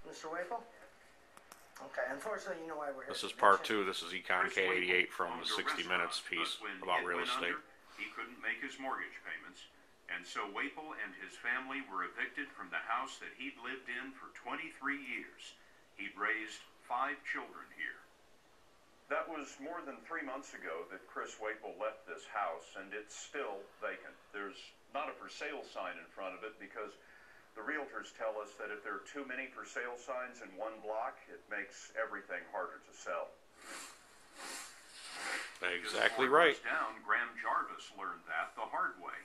Mr. Waple? Okay, unfortunately, you know why we're here. This is part 2. This is Econ K88 from the 60 Minutes piece about real estate. He couldn't make his mortgage payments, and so Waple and his family were evicted from the house that he'd lived in for 23 years. He'd raised 5 children here. That was more than 3 months ago that Chris Waple left this house, and it's still vacant. There's not a for sale sign in front of it because the realtors tell us that if there are too many for sale signs in one block, it makes everything harder to sell. Exactly right. Down, Graham Jarvis learned that the hard way.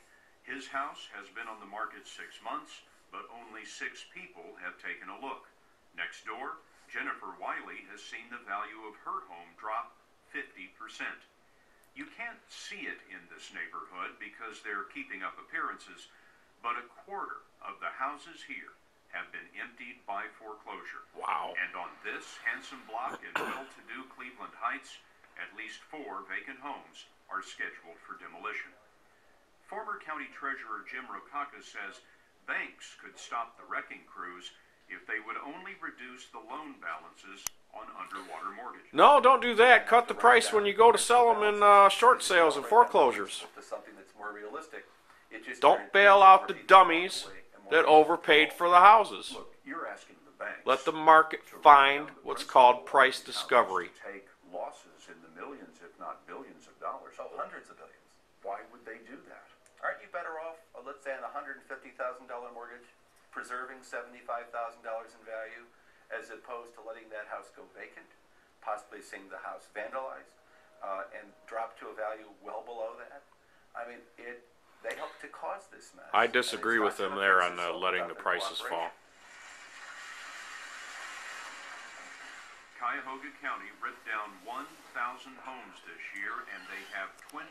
His house has been on the market 6 months, but only 6 people have taken a look. Next door, Jennifer Wiley has seen the value of her home drop 50%. You can't see it in this neighborhood because they're keeping up appearances, but a quarter of the houses here have been emptied by foreclosure. Wow. And on this handsome block in well-to-do Cleveland Heights, at least 4 vacant homes are scheduled for demolition. Former County Treasurer Jim Rokaka says banks could stop the wrecking crews if they would only reduce the loan balances on underwater mortgages. No, don't do that. Cut the price when you go to sell them in short sales and foreclosures. Something that's more realistic. Don't bail out the dummies that overpaid for the houses. Look, you're asking the banks. Let the market find what's called price discovery. Take losses in the millions, if not billions of dollars. Oh, hundreds of billions. Why would they do that? Aren't you better off, let's say, on a $150,000 mortgage, preserving $75,000 in value, as opposed to letting that house go vacant, possibly seeing the house vandalized, and drop to a value well below that? I mean, they helped to cause this mess. I disagree with them there on letting the prices fall. Cuyahoga County ripped down 1,000 homes this year, and they have 20,000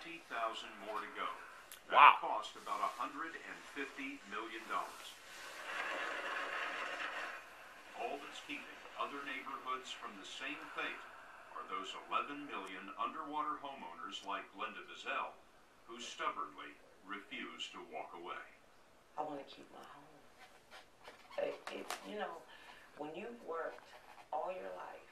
more to go. That cost about $150 million. All that's keeping other neighborhoods from the same fate are those 11 million underwater homeowners like Linda Bizzell, who stubbornly refuse to walk away. I want to keep my home. You know, when you've worked all your life,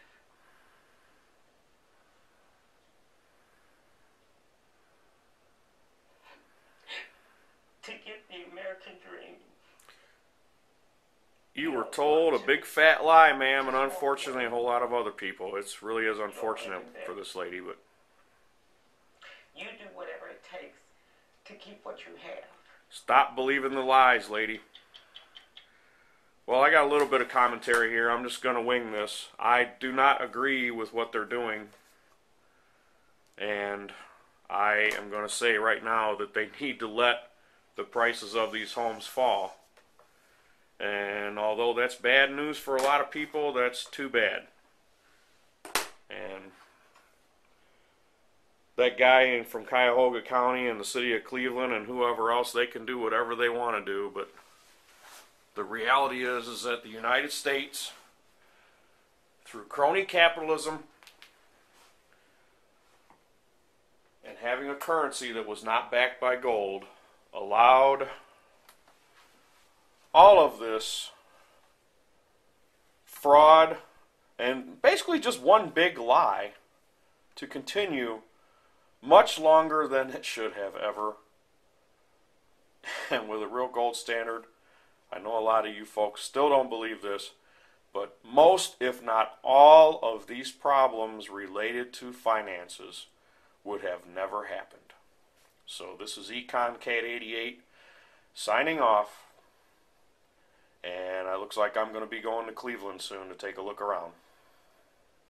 to get the American dream. You were told a big fat lie, ma'am, and unfortunately a whole lot of other people. It really is unfortunate for this lady, but you do whatever it takes to keep what you have. Stop believing the lies, lady. Well, I got a little bit of commentary here. I'm just going to wing this. I do not agree with what they're doing. And I am going to say right now that they need to let the prices of these homes fall. And although that's bad news for a lot of people, that's too bad. And that guy from Cuyahoga County and the city of Cleveland and whoever else, they can do whatever they want to do, but the reality is that the United States, through crony capitalism and having a currency that was not backed by gold, allowed all of this fraud and basically just one big lie to continue much longer than it should have ever. And with a real gold standard, I know a lot of you folks still don't believe this, but most, if not all, of these problems related to finances would have never happened. So this is Econ Cat 88 signing off, and it looks like I'm going to be going to Cleveland soon to take a look around.